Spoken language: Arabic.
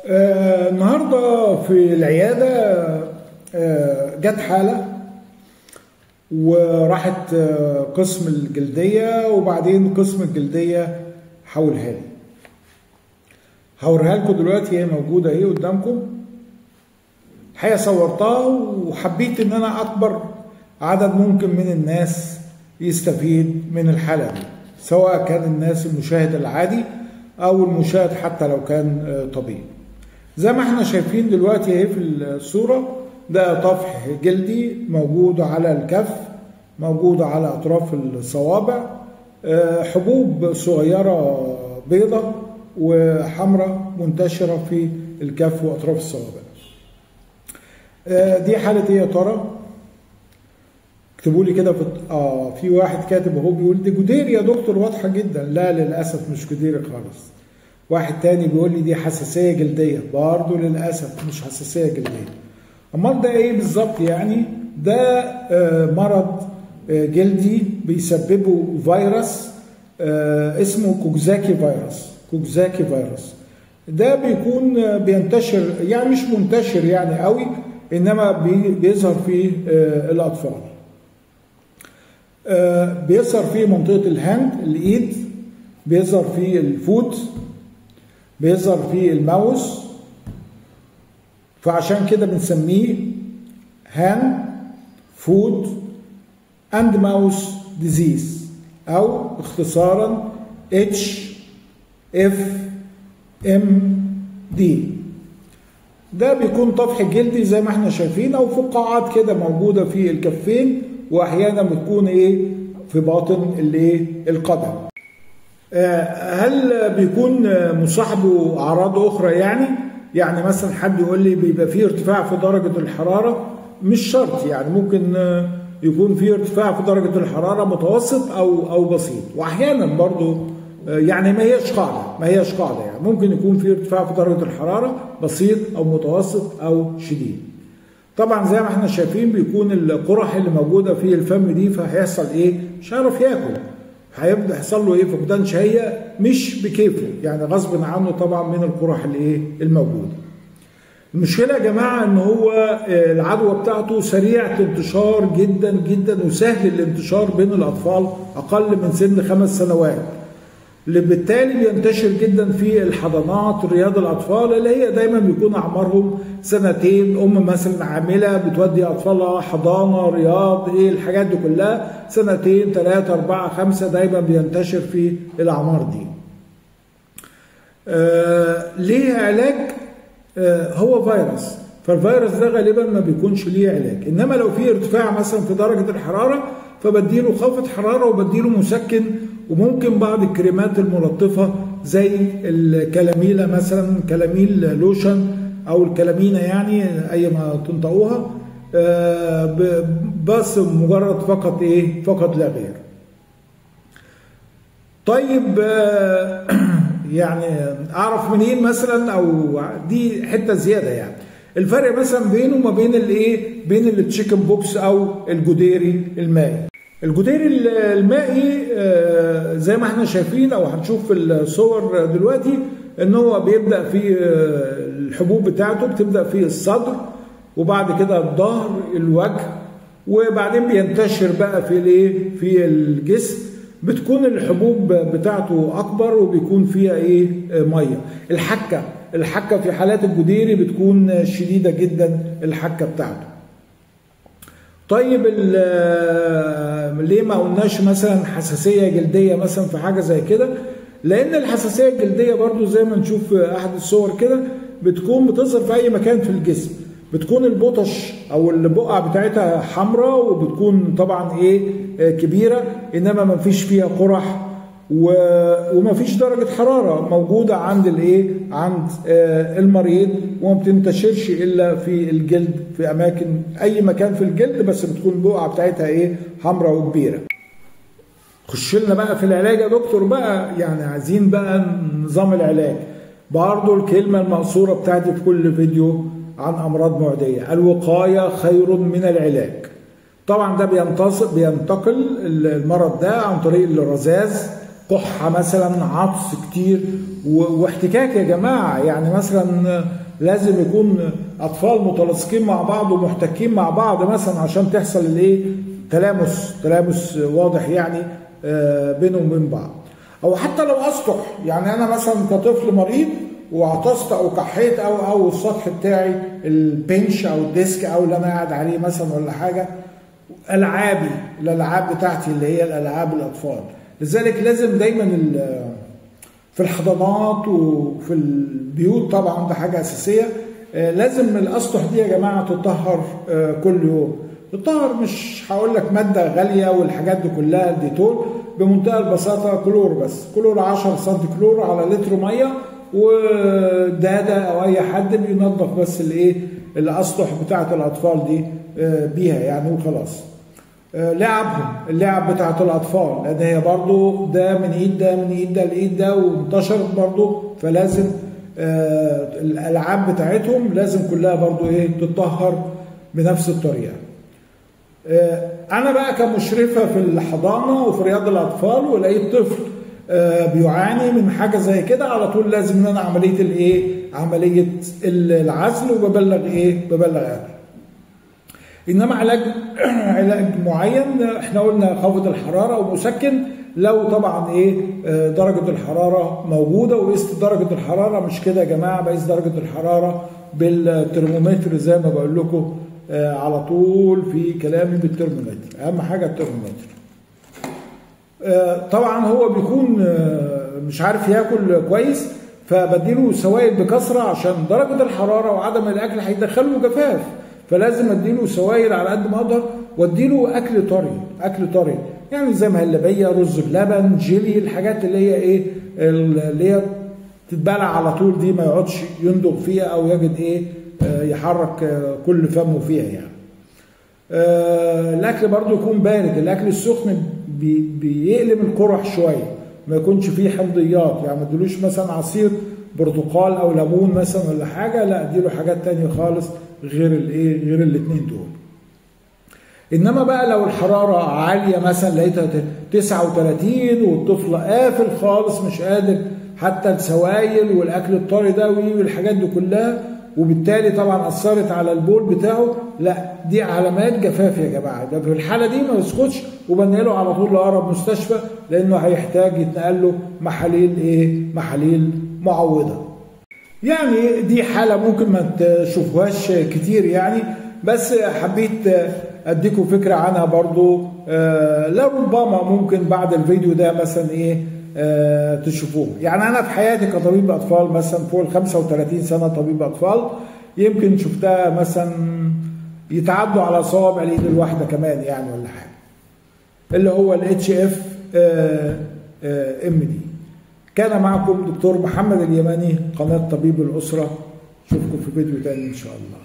النهارده في العيادة جت حالة وراحت قسم الجلدية، وبعدين قسم الجلدية حولها لي. هوريها لكم دلوقتي، هي موجودة اهي قدامكم. الحقيقة صورتها وحبيت ان انا اكبر عدد ممكن من الناس يستفيد من الحالة دي، سواء كان الناس المشاهد العادي او المشاهد حتى لو كان طبيب. زي ما احنا شايفين دلوقتي اهي في الصورة، ده طفح جلدي موجود على الكف، موجود على اطراف الصوابع، حبوب صغيرة بيضة وحمراء منتشرة في الكف واطراف الصوابع. دي حالة ايه يا ترى؟ اكتبوا لي كده في واحد كاتب اهو بيقول دي جديري يا دكتور، واضحة جدا. لا للأسف مش جديري خالص. واحد تاني بيقول لي دي حساسية جلدية، برضه للأسف مش حساسية جلدية. أمال ده إيه بالظبط يعني؟ ده مرض جلدي بيسببه فيروس اسمه كوكزاكي فيروس. كوكزاكي فيروس ده بيكون بينتشر، يعني مش منتشر يعني قوي، إنما بيظهر في الأطفال. بيظهر في منطقة الهاند، الإيد، بيظهر في الفوت، بيظهر في الماوس، فعشان كده بنسميه هاند فوت اند ماوس ديزيز، او اختصارا HFMD. ده بيكون طفح جلدي زي ما احنا شايفين، او فقاعات كده موجوده في الكفين، واحيانا بتكون في باطن القدم. هل بيكون مصاحبه اعراض اخرى؟ يعني مثلا حد يقول لي بيبقى فيه ارتفاع في درجه الحراره. مش شرط، يعني ممكن يكون فيه ارتفاع في درجه الحراره متوسط او بسيط، واحيانا برضو يعني ما هيش قاعده يعني ممكن يكون فيه ارتفاع في درجه الحراره بسيط او متوسط او شديد. طبعا زي ما احنا شايفين بيكون القرح اللي موجوده في الفم دي، فهيحصل مش هيعرف ياكل، هيبدا يحصل له فقدان شهيه مش بكيفه، يعني غصب عنه طبعا من القرح الموجوده. المشكله يا جماعه ان هو العدوى بتاعته سريعه الانتشار جدا جدا، وسهل الانتشار بين الاطفال اقل من سن 5 سنوات، اللي بالتالي بينتشر جدا في الحضانات، رياض الاطفال اللي هي دايما بيكون اعمارهم 2 مثلا عامله بتودي اطفالها حضانه، رياض، الحاجات دي كلها 2 3 4 5 دايما بينتشر في الاعمار دي. ليه علاج؟ هو فيروس، فالفيروس ده غالبا ما بيكونش ليه علاج، انما لو في ارتفاع مثلا في درجه الحراره فبديله خافض حراره وبديله مسكن، وممكن بعض الكريمات الملطفه زي الكلاميلا مثلا، كلاميل لوشن او الكلامينا، يعني اي ما تنطقوها، بس مجرد فقط لا غير. طيب يعني اعرف منين مثلا، او دي حته زياده يعني الفرق مثلا بينه وما بين بين التشيكن بوكس او الجديري المائي. الجديري المائي زي ما احنا شايفين او هنشوف في الصور دلوقتي ان هو بيبدا في الحبوب بتاعته بتبدا في الصدر، وبعد كده الظهر، الوجه، وبعدين بينتشر بقى في الجسم. بتكون الحبوب بتاعته اكبر وبيكون فيها ميه. الحكه في حالات الجديري بتكون شديده جدا الحكه بتاعته. طيب ليه ما قلناش مثلا حساسيه جلديه مثلا في حاجه زي كده؟ لان الحساسيه الجلديه برضو زي ما نشوف في احد الصور كده بتكون بتظهر في اي مكان في الجسم. بتكون البطش او البقع بتاعتها حمراء، وبتكون طبعا كبيره، انما ما فيش فيها قرح وما فيش درجه حراره موجوده عند عند المريض، وما بتنتشرش الا في الجلد، في اماكن اي مكان في الجلد، بس بتكون البقعه بتاعتها حمراء وكبيره. خش لنا بقى في العلاج يا دكتور بقى، يعني عايزين بقى نظام العلاج. برضه الكلمه المقصوره بتاعتي في كل فيديو عن امراض معديه: الوقايه خير من العلاج. طبعا ده بينتقل المرض ده عن طريق الرذاذ، كحه مثلا، عطس كتير واحتكاك يا جماعه. يعني مثلا لازم يكون اطفال متلاصقين مع بعض ومحتكين مع بعض مثلا عشان تحصل الايه، تلامس واضح يعني بينهم وبين بعض. او حتى لو اسطح، يعني انا مثلا كطفل مريض وعطست او كحيت او السطح بتاعي البنش او الديسك او اللي انا قاعد عليه مثلا ولا حاجه، الالعاب بتاعتي اللي هي الالعاب الاطفال. لذلك لازم دايما في الحضانات وفي البيوت طبعا ده حاجه اساسيه، لازم الاسطح دي يا جماعه تطهر كل يوم. تطهر مش هقول لك ماده غاليه والحاجات دي كلها، الديتول بمنتهى البساطه كلور بس، كلور 10 سم كلور على لتر ميه، وداده او اي حد بينظف بس الايه الاسطح بتاعه الاطفال دي بيها يعني وخلاص. اللعب بتاعه الاطفال، لان هي برضو ده من ايد ده من ايد ده لايد ده وانتشرت برضو، فلازم الالعاب بتاعتهم لازم كلها برضو ايه تطهر بنفس الطريقه. انا بقى كمشرفه في الحضانه وفي رياض الاطفال ولقيت طفل بيعاني من حاجه زي كده، على طول لازم ان انا عمليه العزل، وببلغ اهله. انما علاج معين احنا قلنا خفض الحراره ومسكن، لو طبعا درجه الحراره موجوده، وقست درجه الحراره مش كده يا جماعه، بقيس درجه الحراره بالترمومتر زي ما بقول لكم على طول في كلامي بالترمومتر، اهم حاجه الترمومتر. طبعا هو بيكون مش عارف ياكل كويس، فبديله سوائل بكثره عشان درجه الحراره وعدم الاكل هيدخله جفاف، فلازم اديله سوائل على قد ما اقدر، واديله اكل طري يعني زي مهلبيه، رز بلبن، جيلي، الحاجات اللي هي اللي هي تتبلع على طول دي، ما يقعدش يندغ فيها او يجد يحرك كل فمه فيها يعني. الاكل برضو يكون بارد، الاكل السخن بيقلم القرح شويه، ما يكونش فيه حمضيات، يعني ما اديلوش مثلا عصير برتقال او ليمون مثلا ولا حاجه، لا اديله حاجات تانية خالص غير الاثنين دول. انما بقى لو الحراره عاليه مثلا لقيتها 39 والطفل قافل خالص مش قادر حتى السوائل والاكل الطري ده والحاجات دي كلها، وبالتالي طبعا اثرت على البول بتاعه، لا دي علامات جفاف يا جماعه. ده في الحاله دي ما يسكتش وبنقله على طول لاقرب مستشفى، لانه هيحتاج يتنقل له محاليل معوضه. يعني دي حاله ممكن ما تشوفوهاش كتير يعني، بس حبيت اديكم فكره عنها برضو، لربما ممكن بعد الفيديو ده مثلا تشوفوه. يعني انا في حياتي كطبيب اطفال مثلا فوق ال 35 سنه طبيب اطفال، يمكن شفتها مثلا يتعدوا على صوابع الايد الواحده كمان يعني ولا حاجه، اللي هو HFMD. كان معكم دكتور محمد اليماني، قناه طبيب الاسره. اشوفكم في فيديو تاني ان شاء الله.